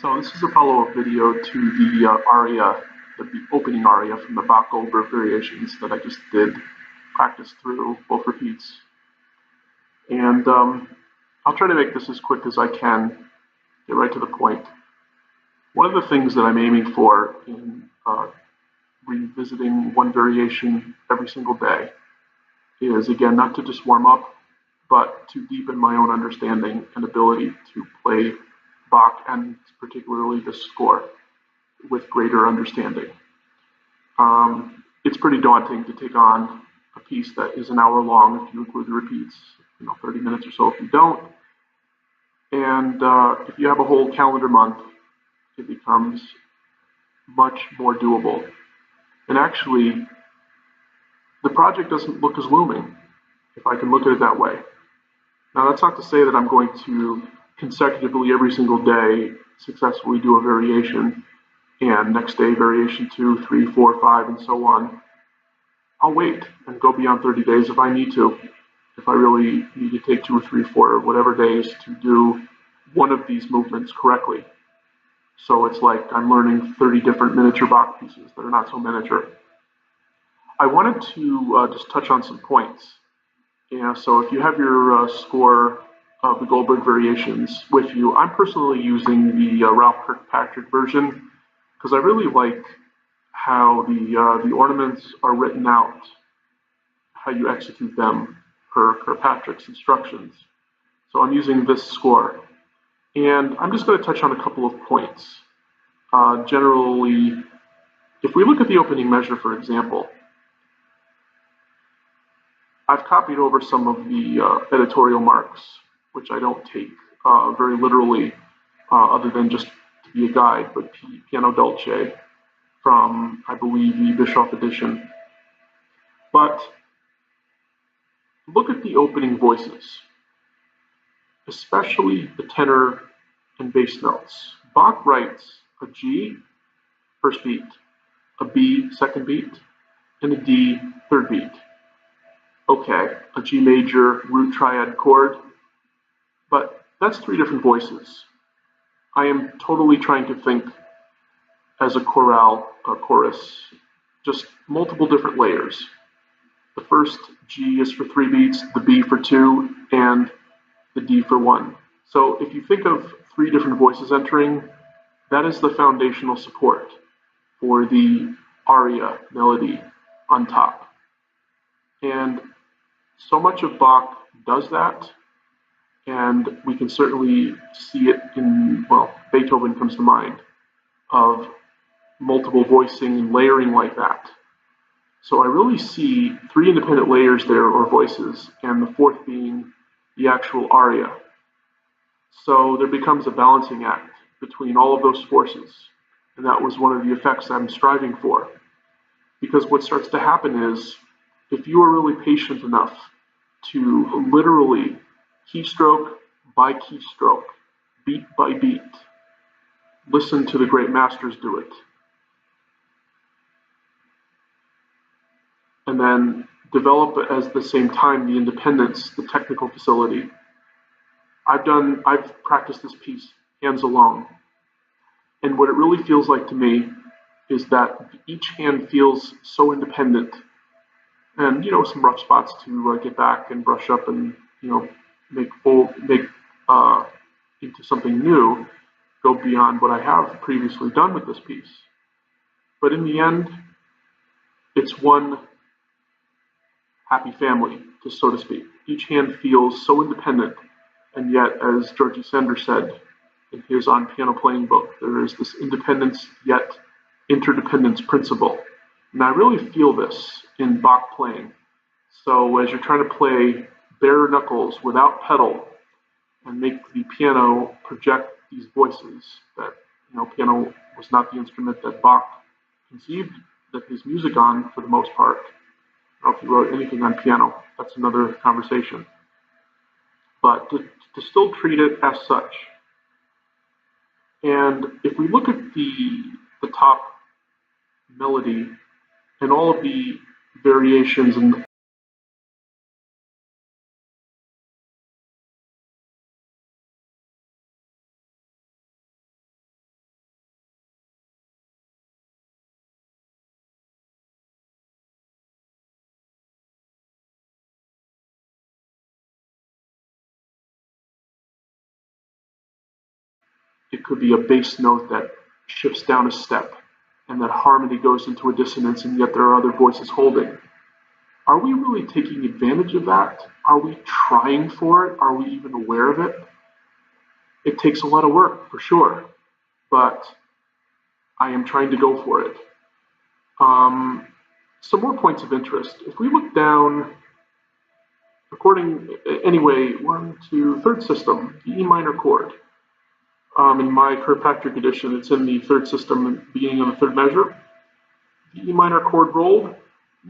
So this is a follow-up video to the Aria, the opening Aria from the Bach Goldberg Variations that I just did, practice through both repeats. And I'll try to make this as quick as I can, get right to the point. One of the things that I'm aiming for in revisiting one variation every single day is, again, not to just warm up, but to deepen my own understanding and ability to play Bach, and particularly this score, with greater understanding. It's pretty daunting to take on a piece that is an hour long if you include the repeats, 30 minutes or so if you don't. And if you have a whole calendar month, it becomes much more doable. And actually, the project doesn't look as looming, if I can look at it that way. Now, that's not to say that I'm going to consecutively every single day successfully do a variation, and next day variation 2, 3, 4, 5, and so on. I'll wait and go beyond 30 days if I need to, if I really need to take 2 or 3, 4, or whatever days to do one of these movements correctly. So it's like I'm learning 30 different miniature Bach pieces that are not so miniature. I wanted to just touch on some points. So if you have your score of the Goldberg Variations with you, I'm personally using the Ralph Kirkpatrick version because I really like how the ornaments are written out, how you execute them per Kirkpatrick's instructions. So I'm using this score. And I'm just going to touch on a couple of points. Generally, if we look at the opening measure, for example, I've copied over some of the editorial marks, which I don't take very literally, other than just to be a guide, but Piano Dolce from, I believe, the Bischoff edition. But look at the opening voices, especially the tenor and bass notes. Bach writes a G, first beat, a B, second beat, and a D, third beat. Okay, a G major root triad chord, but that's 3 different voices. I am totally trying to think as a chorale, a chorus, just multiple different layers. The first G is for 3 beats, the B for 2, and the D for 1. So if you think of 3 different voices entering, that is the foundational support for the aria melody on top. And so much of Bach does that, and we can certainly see it in, well, Beethoven comes to mind, of multiple voicing and layering like that. So I really see 3 independent layers there, or voices, and the 4th being the actual aria. So there becomes a balancing act between all of those forces, and that was one of the effects I'm striving for. Because what starts to happen is, if you are really patient enough to literally keystroke by keystroke, beat by beat, listen to the great masters do it, and then develop at the same time the independence, the technical facility. I've practiced this piece hands alone, and what it really feels like to me is that each hand feels so independent, and some rough spots to get back and brush up and make into something new, go beyond what I have previously done with this piece. But in the end, it's one happy family, just so to speak. Each hand feels so independent, and yet, as Georgie Sender said in his On Piano Playing book, there is this independence yet interdependence principle. And I really feel this in Bach playing. So as you're trying to play bare knuckles without pedal and make the piano project these voices that, piano was not the instrument that Bach conceived that his music on for the most part. I don't know if he wrote anything on piano. That's another conversation. But to still treat it as such. And if we look at the top melody and all of the variations and It could be a bass note that shifts down a step, and that harmony goes into a dissonance, and yet there are other voices holding. Are we really taking advantage of that? Are we trying for it? Are we even aware of it? It takes a lot of work, for sure, but I am trying to go for it. Some more points of interest. If we look down, third system, the E minor chord. In my Kirkpatrick edition, it's in the third system, beginning of the third measure. The E minor chord rolled.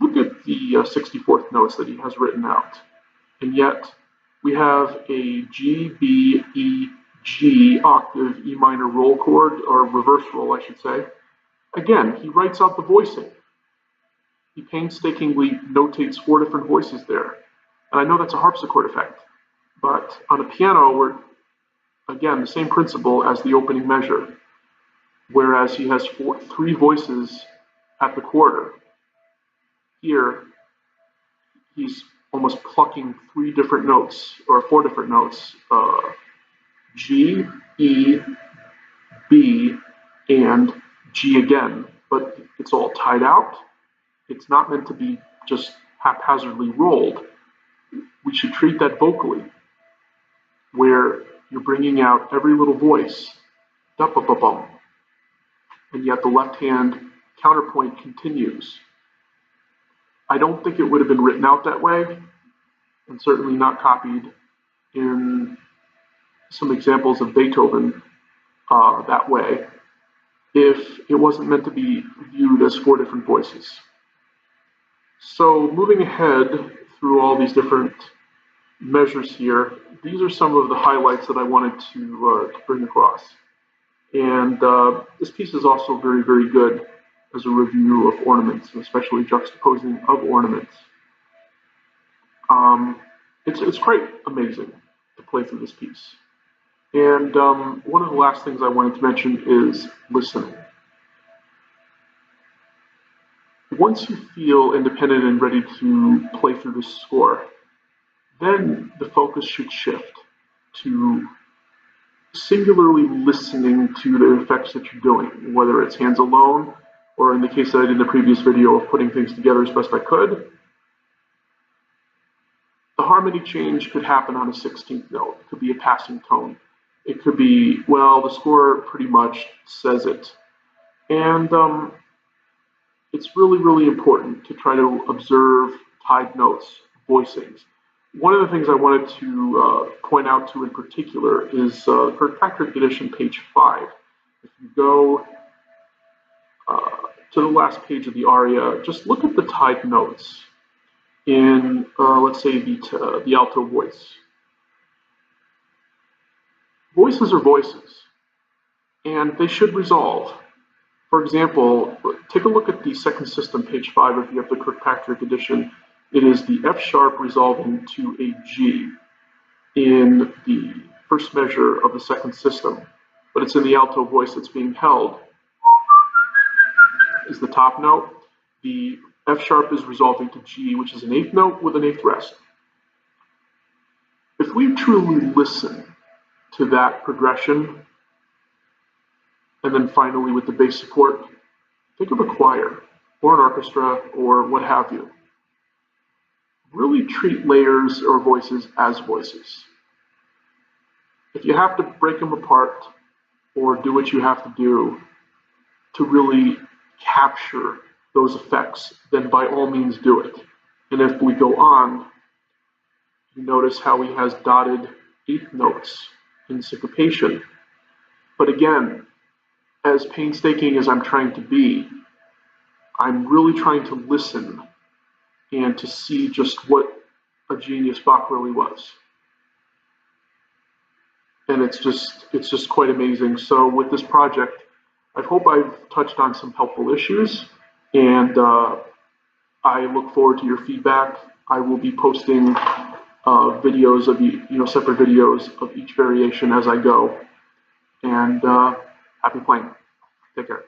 Look at the 64th notes that he has written out. And yet, we have a G, B, E, G octave E minor roll chord, or reverse roll, I should say. Again, he writes out the voicing. He painstakingly notates 4 different voices there. And I know that's a harpsichord effect, but on a piano, we're, again, the same principle as the opening measure, whereas he has 3 voices at the quarter. Here, he's almost plucking 3 different notes, or 4 different notes, G, E, B, and G again, but it's all tied out. It's not meant to be just haphazardly rolled. We should treat that vocally, where you're bringing out every little voice, da-ba-ba-bum, and yet the left hand counterpoint continues. I don't think it would have been written out that way, and certainly not copied in some examples of Beethoven that way, if it wasn't meant to be viewed as 4 different voices. So moving ahead through all these different measures here, these are some of the highlights that I wanted to bring across. And this piece is also very, very good as a review of ornaments, and especially juxtaposing of ornaments. It's quite amazing to play through this piece. And one of the last things I wanted to mention is listening. Once you feel independent and ready to play through this score, then the focus should shift to singularly listening to the effects that you're doing, whether it's hands alone, or in the case that I did in the previous video of putting things together as best I could. The harmony change could happen on a 16th note. It could be a passing tone. It could be, well, the score pretty much says it. And it's really, really important to try to observe tied notes, voicings. One of the things I wanted to point out to in particular is Kirkpatrick edition, page 5. If you go to the last page of the aria, just look at the tied notes in, let's say, the alto voice. Voices are voices, and they should resolve. For example, take a look at the second system, page 5, if you have the Kirkpatrick edition. It is the F sharp resolving to a G in the first measure of the second system, but it's in the alto voice that's being held. Is the top note. The F sharp is resolving to G, which is an 8th note with an 8th rest. If we truly listen to that progression, and then finally with the bass support, think of a choir or an orchestra or what have you. Really treat layers or voices as voices. If you have to break them apart or do what you have to do to really capture those effects, then by all means do it. And if we go on, you notice how he has dotted 8th notes in syncopation. But again, as painstaking as I'm trying to be, I'm really trying to listen and to see just what a genius Bach really was. And it's just quite amazing. So with this project, I hope I've touched on some helpful issues, and I look forward to your feedback. I will be posting videos of separate videos of each variation as I go. And happy playing. Take care.